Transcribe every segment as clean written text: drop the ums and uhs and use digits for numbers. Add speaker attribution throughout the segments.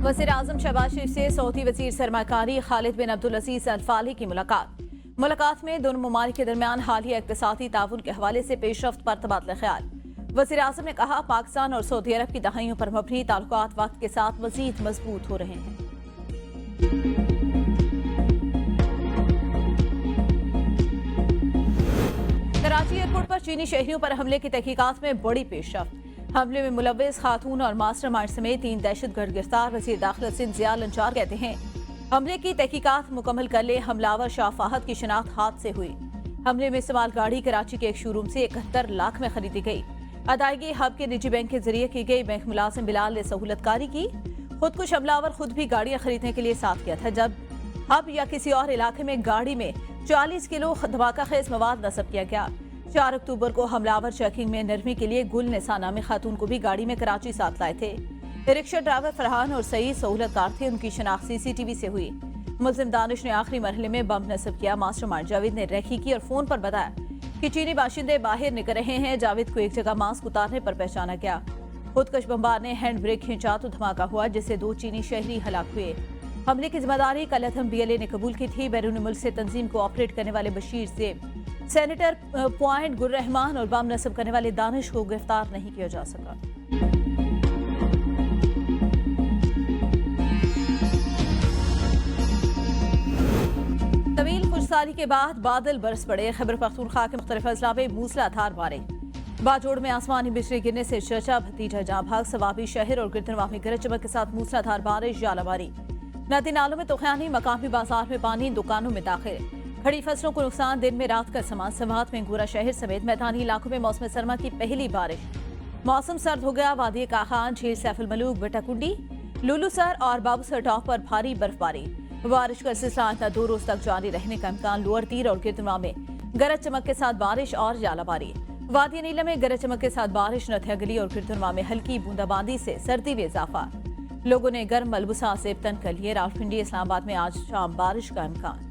Speaker 1: वज़ीर-ए-आज़म शहबाज शरीफ से सऊदी वज़ीर सरमाकारी खालिद बिन अब्दुल अजीज अल फाली की मुलाकात में दोनों ममालिक के दरमियान हालिया इक़्तिसादी ताउन के हवाले से पेशरफ्त पर तबादला ख्याल। वज़ीर-ए-आज़म ने कहा, पाकिस्तान और सऊदी अरब की दहाइयों पर मबनी ताल्लुकात वक्त के साथ मज़ीद मजबूत हो रहे हैं। कराची एयरपोर्ट पर चीनी शहरियों पर हमले की तहकीकात में बड़ी पेशरफ्त। हमले में मुलव्विस खातून और मास्टरमाइंड समेत 3 दहशतगर्द गिरफ्तार। वज़ीर दाखिला सिंध ज़िया लंचार कहते हैं, हमले की तहकीकात मुकम्मल कर ले। हमलावर शाह फाहद की शिनाख्त हाथ से हुई। हमले में इस्तेमाल गाड़ी कराची के एक शोरूम से 71 लाख में खरीदी गई। अदायगी हब के निजी बैंक के जरिए की गई। बैंक मुलाजिम बिलाल ने सहूलतकारी की। खुदकुश हमलावर खुद भी गाड़ियां खरीदने के लिए साथ गया था, जब हब या किसी और इलाके में गाड़ी में 40 किलो धमाका खेज मवाद नस्ब किया गया। 4 अक्टूबर को हमलावर चेकिंग में नरमी के लिए गुल निसा नामी खातून को भी गाड़ी में कराची साथ लाए थे। रिक्शा ड्राइवर फरहान और सईद सहूलतकार थे। उनकी शनाख्त CCTV से हुई। मुल्जिम दानिश ने आखिरी मरहले में बम नस्ब किया। मास्टरमाइंड जावेद ने रेखी की और फोन पर बताया कि चीनी बाशिंदे बाहर निकल रहे हैं। जावेद को एक जगह मास्क उतारने पर पहचाना गया। खुदकश बमबार ने हैंड ब्रेक खींचा तो धमाका हुआ, जिससे 2 चीनी शहरी हलाक हुए। हमले की जिम्मेदारी कलथम BLA ने कबूल की थी। बैरून मुल्क से तंजीम को ऑपरेट करने वाले बशीर जेब, सेनेटर पॉइंट गुलरहमान और बम नस्ब करने वाले दानिश को गिरफ्तार नहीं किया जा सका। तवील खुशसाली के बाद बादल बरस पड़े। खैबर पख्तूनख्वा के मुख्तलिफ अजला में मूसलाधार बारिश। बाजोड़ में आसमानी बिजली गिरने से चचा भतीजा जाँ भाग। सवाबी शहर और गिरदनवा में गरज चमक के साथ मूसलाधार बारिश, जालाबारी। नदी नालों में तूफानी। मकामी बाजार में पानी, दुकानों में दाखिल। खड़ी फसलों को नुकसान। दिन में रात का समा। समात में गोरा शहर समेत मैदानी इलाकों में मौसम सरमा की पहली बारिश। मौसम सर्द हो गया। वादी काखान, झील सैफुल मलूक, बेटाकुंडी, लुलूसर और बाबूसर टॉप पर भारी बर्फबारी। बारिश का सिलसिला आता 2 रोज तक जारी रहने का इम्कान। लोअर तीर और गिरदनवा में गरज चमक के साथ बारिश और जालाबारी। वादी नीला में गरज चमक के साथ बारिश। नथिया गली और गिरदनवा में हल्की बूंदाबांदी से सर्दी में इजाफा। लोगों ने गर्म मलबूसा से तन कर लिए। रावलपिंडी इस्लामाबाद में आज शाम बारिश का इम्कान।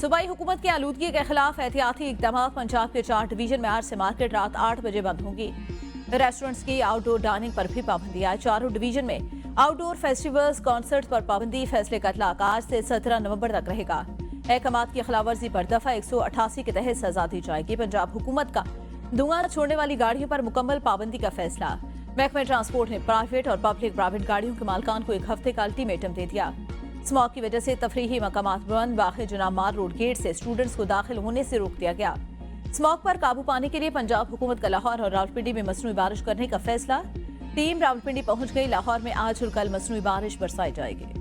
Speaker 1: सूबाई हुकूमत की आलूदगी के खिलाफ एहतियाती इकदाम। पंजाब के 4 डिवीजन में आज से मार्केट रात 8 बजे बंद होंगी। रेस्टोरेंट्स की आउटडोर डाइनिंग पर भी पाबंदी है। 4 डिवीजन में आउटडोर फेस्टिवल्स, कॉन्सर्ट पर पाबंदी। फैसले का इतलाक आज से 17 नवंबर तक रहेगा। अहकामात की खिलाफवर्जी पर दफा 188 के तहत सजा दी जाएगी। पंजाब हुकूमत का धुआं छोड़ने वाली गाड़ियों पर मुकम्मल पाबंदी का फैसला। महकमा ट्रांसपोर्ट ने प्राइवेट और पब्लिक प्राइवेट गाड़ियों के मालकान को 1 हफ्ते का अल्टीमेटम दे दिया। स्मॉग की वजह से तफरीही मकामात बंद। वाक़े जुनाब मार रोड गेट से स्टूडेंट्स को दाखिल होने से रोक दिया गया। स्मॉग पर काबू पाने के लिए पंजाब हुकूमत का लाहौर और रावलपिंडी में मसनूई बारिश करने का फैसला। टीम रावलपिंडी पहुंच गई। लाहौर में आज और कल मसनूई बारिश बरसाई जाएगी।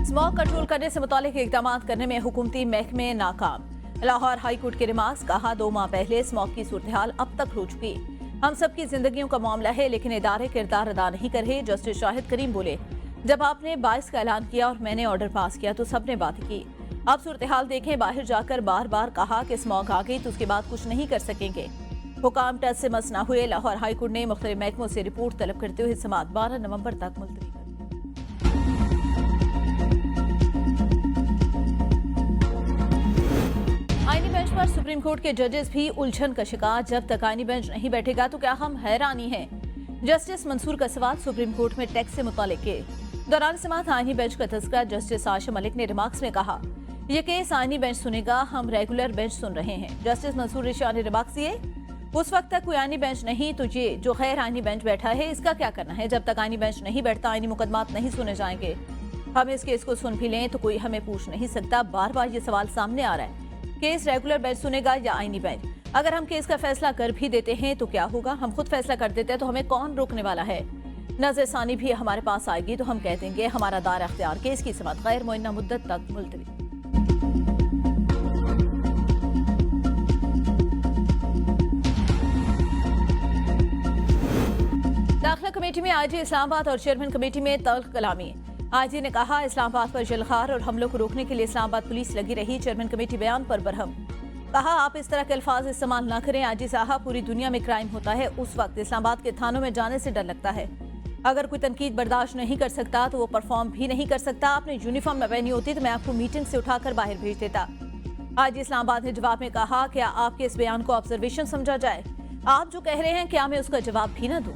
Speaker 1: स्मॉग कंट्रोल करने से मुतालिक इक़दाम करने में हुकूमती महकमे नाकाम। लाहौर हाई कोर्ट के रिमार्क्स। कहा, 2 माह पहले स्मॉग की सूरत हाल अब तक हो चुकी। हम सबकी जिंदगियों का मामला है, लेकिन इदारे किरदार अदा नहीं कर रहे। जस्टिस शाहिद करीम बोले, जब आपने 22 का ऐलान किया और मैंने ऑर्डर पास किया तो सबने बात की। अब सूरत हाल देखें। बाहर जाकर बार बार कहा कि स्मॉग आ गई तो उसके बाद कुछ नहीं कर सकेंगे। हुकाम टच से मस न हुए। लाहौर हाई कोर्ट ने मुख्तलिफ महकमों से रिपोर्ट तलब करते हुए समाअत 12 नवंबर तक मुलतवी कर। आईनी बेंच पर सुप्रीम कोर्ट के जजेस भी उलझन का शिकार। जब तक आईनी बेंच नहीं बैठेगा तो क्या हम हैरानी है? जस्टिस मंसूर का सवाल सुप्रीम कोर्ट में टैक्स से मुतालिक के दौरान समाअत आईनी बेंच का तज़किरा जस्टिस आशा मलिक ने रिमार्क्स में कहा, यह केस आईनी बेंच सुनेगा, हम रेगुलर बेंच सुन रहे हैं। जस्टिस मंसूर रिशा ने रिमार्क्स दिए, उस वक्त तक कोई आईनी बेंच नहीं तो ये जो गैर आईनी बेंच बैठा है इसका क्या करना है? जब तक आईनी बेंच नहीं बैठता आईनी मुकदमात नहीं सुने जाएंगे। हम इस केस को सुन भी लें तो कोई हमें पूछ नहीं सकता। बार बार ये सवाल सामने आ रहा है, केस रेगुलर बेंच सुनेगा या आईनी बेंच? अगर हम केस का फैसला कर भी देते हैं तो क्या होगा? हम खुद फैसला कर देते हैं तो हमें कौन रोकने वाला है? नजरसानी भी हमारे पास आएगी तो हम कह देंगे हमारा दायरा अख्तियार केस की समाअत गैर मुअय्यना मुद्दत तक मुलतवी। दाखिला कमेटी में आईजी इस्लामाबाद और चेयरमैन कमेटी में तल्ख कलामी। आईजी ने कहा, इस्लामाबाद पर जलखार और हमलों को रोकने के लिए इस्लामाबाद पुलिस लगी रही। चेयरमैन कमेटी बयान पर बरहम। कहा, आप इस तरह के अल्फाज इस्तेमाल न करें। आईजी साहब, पूरी दुनिया में क्राइम होता है, उस वक्त इस्लामाबाद के थानों में जाने से डर लगता है। अगर कोई तनकीद बर्दाश्त नहीं कर सकता तो वो परफॉर्म भी नहीं कर सकता। आपने यूनिफॉर्म न पहनी होती तो मैं आपको मीटिंग से उठाकर बाहर भेज देता। आज इस्लामाबाद ने जवाब में कहा, क्या आपके इस बयान को ऑब्जर्वेशन समझा जाए? आप जो कह रहे हैं क्या मैं उसका जवाब भी न दूं?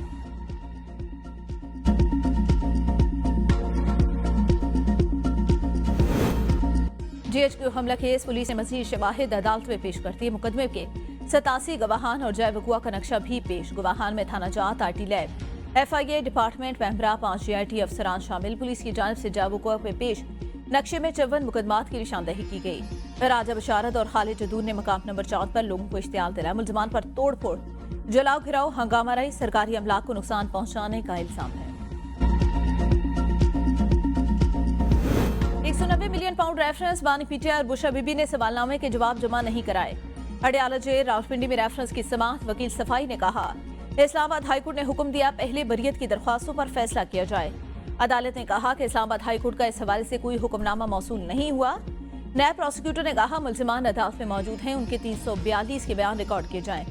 Speaker 1: जीएचक्यू हमला केस पुलिस ने मजीद शवाहिद अदालत में पेश करती है। मुकदमे के 87 गवाहान और जय वकुआ का नक्शा भी पेश। गवाहान में थाना जात, आईटी लैब, FIA डिपार्टमेंट मेंबरा, 5 GIT अफसरान शामिल। पुलिस की जानिब से जय वकुआ में पेश नक्शे में 54 मुकदमात की निशानदही की गई। राजा बशारत और खालिद जदूर ने मकाम नंबर 4 पर लोगों को इश्तियाल दिलाया। मुलजमान पर तोड़ फोड़, जलाओ घिराव, हंगामा राई, सरकारी अमलाक को नुकसान पहुंचाने का इल्जाम है। 190 मिलियन पाउंड रेफरेंस, बानी पीटीआई और बुशरा बीबी ने सवालनामे के जवाब जमा नहीं कराए। अडयाला जेल, रावलपिंडी में रेफरेंस की समाअत। वकील सफाई ने कहा, इस्लामाबाद हाईकोर्ट ने हुक्म दिया पहले बरियत की दरख्वास्तों पर फैसला किया जाए। अदालत ने कहा कि इस्लामाबाद हाईकोर्ट का इस हवाले से कोई हुक्मनामा मौसूल नहीं हुआ। नायब प्रोसिक्यूटर ने कहा, मुल्जिमान अदालत में मौजूद हैं, उनके 342 के बयान रिकॉर्ड किए जाएं।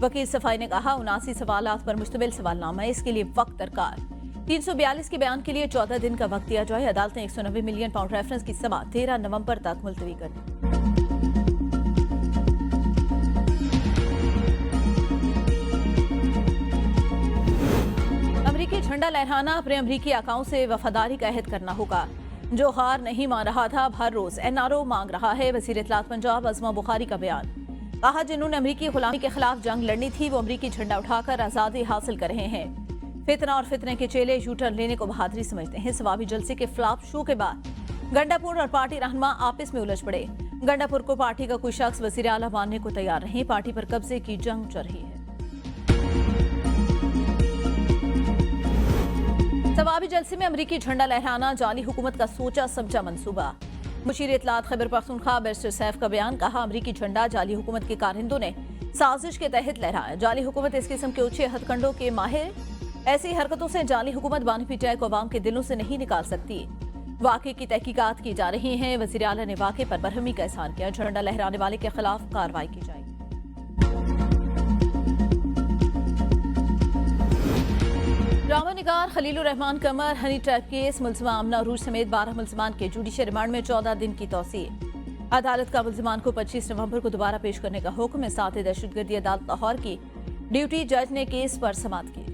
Speaker 1: वकील सफाई ने कहा, 79 सवालात पर मुश्तमिल सवालनामा है, इसके लिए वक्त दरकार। 342 के बयान के लिए 14 दिन का वक्त दिया जाए। अदालत ने 190 मिलियन पाउंड रेफरेंस की समाअत 13 नवंबर तक मुलतवी कर दी। अमरीकी झंडा लहराना, अपने अमरीकी आकाओं से वफादारी का अहद करना होगा। जो हार नहीं मान रहा था, अब हर रोज NRO मांग रहा है। वज़ीर इत्तलात पंजाब अज़मा बुखारी का बयान। कहा, जिन्होंने अमरीकी गुलामी के खिलाफ जंग लड़नी थी वो अमरीकी झंडा उठाकर आज़ादी हासिल कर रहे हैं। फितना और फितने के चेले यूटर्न लेने को बहादुरी समझते हैं। सवाबी जलसे के फ्लॉप शो के बाद गंडापुर और पार्टी रहनुमा आपस में उलझ पड़े। गंडापुर को पार्टी का कोई शख्स वज़ीर आला मानने को तैयार नहीं। पार्टी पर कब्जे की जंग चल रही है। सवाबी जलसे में अमरीकी झंडा लहराना जाली हुकूमत का सोचा समझा मंसूबा। मुशीर इत्तलात खैबर पख्तूनख्वा बैरिस्टर सैफ का बयान। कहा, अमरीकी झंडा जाली हुकूमत के कारिंदों ने साजिश के तहत लहराया। जाली हुकूमत इस किस्म के ऊंचे हथकंडों के माहिर। ऐसी हरकतों से जाली हुकूमत बानी पीटीआई को अवाम के दिलों से नहीं निकाल सकती। वाक़े की तहकीकात की जा रही हैं। वज़ीर आला ने वाक़े पर बरहमी का इज़हार किया। झंडा लहराने वाले के खिलाफ कार्रवाई की जाएगी। ड्रामा निगार खलीलुर रहमान कमर हनी ट्रैप केस, मुल्ज़िमा आमना अरूज समेत 12 मुल्ज़िमान के जुडिशल रिमांड में 14 दिन की तौसीए। अदालत का मुल्ज़िमान को 25 नवंबर को दोबारा पेश करने का हुक्म। साथ ही दहशतगर्दी अदालत लाहौर की ड्यूटी जज ने केस पर समाअत की।